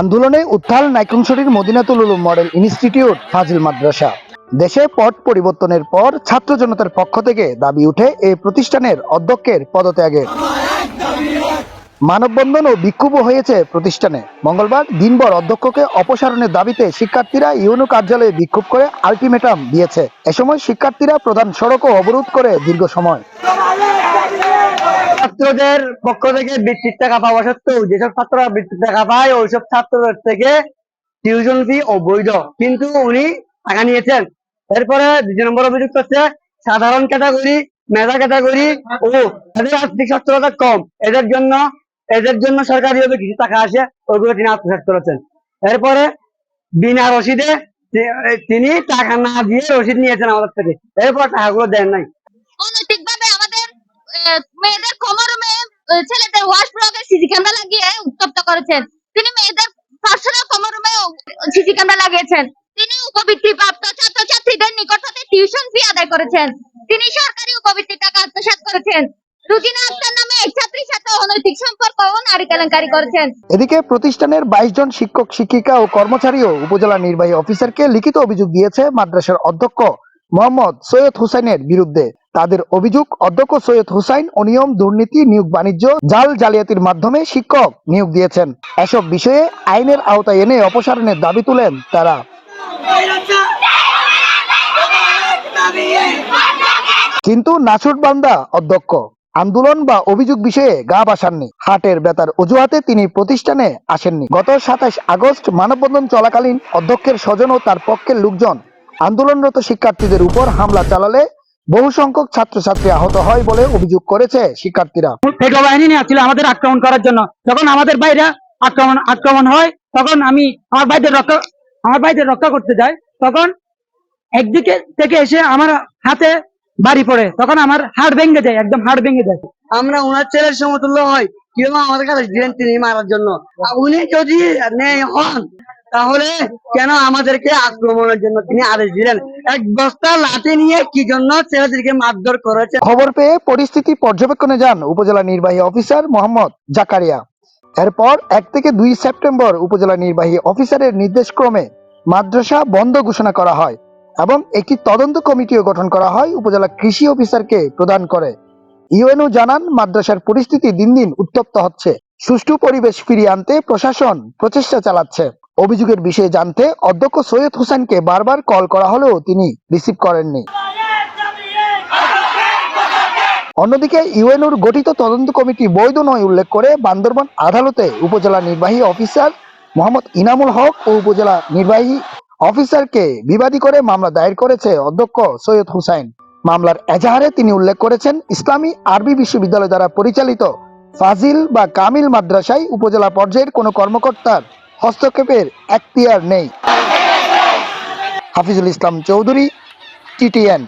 আন্দোলনে উত্তাল নাইক্ষ্যংছড়ির মদিনাতুল উলুম মডেল ইনস্টিটিউট ফাজিল মাদ্রাসা। দেশে পট পরিবর্তনের পর ছাত্র জনতার পক্ষ থেকে দাবি উঠে এই প্রতিষ্ঠানের অধ্যক্ষের পদত্যাগের। মানববন্ধন ও বিক্ষোভও হয়েছে প্রতিষ্ঠানে। মঙ্গলবার দিনভর অধ্যক্ষকে অপসারণের দাবিতে শিক্ষার্থীরা ইউনো কার্যালয়ে বিক্ষোভ করে আলটিমেটাম দিয়েছে। এ সময় শিক্ষার্থীরা প্রধান সড়কও অবরোধ করে দীর্ঘ সময়। ছাত্রদের পক্ষ থেকে বৃত্তির টাকা পাওয়া সত্ত্বেও যেসব ছাত্ররা বৃত্তির টাকা পায় ওইসব ছাত্রদের থেকে টিউশন ফি অবৈধ, কিন্তু উনি টাকা নিয়েছেন। এরপরে ২ নম্বর অভিযোগ হচ্ছে সাধারণ ক্যাটাগরি, মেধা ক্যাটাগরি ও তাদের আর্থিক সচ্ছলতা কম, এদের জন্য সরকারিভাবে কিছু টাকা আসে, ওইগুলো তিনি আত্মসাৎ করেছেন। এরপরে বিনা রসিদে তিনি টাকা না দিয়ে রসিদ নিয়েছেন আমাদের থেকে, এরপর টাকাগুলো দেন নাই। অনৈতিকভাবে আমাদের মেয়েদের কোমরমে ছেলেদের ওয়াশরুমে সিসি ক্যামেরা লাগিয়ে উত্তপ্ত করেছেন। তিনি মেয়েদের পার্সোনাল কোমরমে সিসি ক্যামেরা লাগিয়েছেন। তিনি উপবৃত্তিপ্রাপ্ত ছাত্রছাত্রীদের নিকট হতে টিউশন ফি আদায় করেছেন। তিনি সরকারি উপবৃত্তির টাকা আত্মসাৎ করেছেন। রুজিনা আক্তার নামে এক ছাত্রীর সাথে অনৈতিক সম্পর্ক ও নারী কেলেঙ্কারি করেছেন। এদিকে প্রতিষ্ঠানের ২২ জন শিক্ষক শিক্ষিকা ও কর্মচারীও উপজেলা নির্বাহী অফিসারকে লিখিত অভিযোগ দিয়েছে মাদ্রাসার অধ্যক্ষ মোহাম্মদ সৈয়দ হুসাইনের বিরুদ্ধে। তাদের অভিযোগ, অধ্যক্ষ সৈয়দ হুসাইন অনিয়ম, দুর্নীতি, নিয়োগ বাণিজ্য, জাল জালিয়াতির মাধ্যমে শিক্ষক নিয়োগ দিয়েছেন। এসব বিষয়ে আইনের আওতায় এনে অপসারণের দাবি তুলেন তারা। কিন্তু নাছোড়বান্দা অধ্যক্ষ আন্দোলন বা অভিযোগ বিষয়ে গা ভাসাননি। হাটের ব্যথার অজুহাতে তিনি প্রতিষ্ঠানে আসেননি। গত ২৭ আগস্ট মানববন্ধন চলাকালীন অধ্যক্ষের স্বজন ও তার পক্ষের লোকজন আন্দোলনরত শিক্ষার্থীদের উপর হামলা চালালে বহু সংখ্যক ছাত্রছাত্রী আহত হয় বলে অভিযোগ করেছে শিক্ষার্থীরা। ফেটো বাহিনী নিয়ে ছিল আমাদের আক্রমণ করার জন্য। যখন আমাদের বাইরে আক্রমণ হয়, তখন আমি আমার ভাইদের রক্ষা করতে যাই। তখন একদিকে থেকে এসে আমার হাতে বাড়ি পড়ে, তখন আমার হাড় ভেঙে যায়, একদম হাড় ভেঙে যায়। আমরা ওনার ছেলের সমতুল্য হয়, কিংবা আমাদের কাছে দিলেন তিনি মারার জন্য। উনি যদি নেই হন তাহলে কেন আমাদেরকে আক্রমণের জন্য তিনি আদেশ দিলেন? এক বস্তা লাঠি নিয়ে কি জন্য ছেলেদেরকে মারধর করেছে? খবর পেয়ে পরিস্থিতি পর্যবেক্ষণে যান উপজেলা নির্বাহী অফিসার মোহাম্মদ জাকারিয়া। এরপর ১ থেকে ২ সেপ্টেম্বর উপজেলা নির্বাহী অফিসারের নির্দেশক্রমে মাদ্রাসা বন্ধ ঘোষণা করা হয় এবং একটি তদন্ত কমিটিও গঠন করা হয় উপজেলা কৃষি অফিসারকে প্রদান করে। ইউএনও জানান, মাদ্রাসার পরিস্থিতি দিন দিন উত্তপ্ত হচ্ছে। সুষ্ঠু পরিবেশ ফিরিয়ে আনতে প্রশাসন প্রচেষ্টা চালাচ্ছে। অভিযোগের বিষয়ে জানতে অধ্যক্ষ সৈয়দ হোসেনকে বারবার কল করা হলেও তিনি রিসিভ করেননি। অন্যদিকে ইউএনওর গঠিত তদন্ত কমিটি বৈধ নয় উল্লেখ করে বান্দরবান আদালতে উপজেলা নির্বাহী অফিসার মোহাম্মদ ইনামুল হক ও উপজেলা নির্বাহী অফিসারকে বিবাদী করে মামলা দায়ের করেছে অধ্যক্ষ সৈয়দ হুসাইন। মামলার এজাহারে তিনি উল্লেখ করেছেন, ইসলামী আরবি বিশ্ববিদ্যালয় দ্বারা পরিচালিত ফাজিল বা কামিল মাদ্রাসায় উপজেলা পর্যায়ের কোনো কর্মকর্তার হস্তক্ষেপের এখতিয়ার নেই। হাফিজুল ইসলাম চৌধুরী, TTN।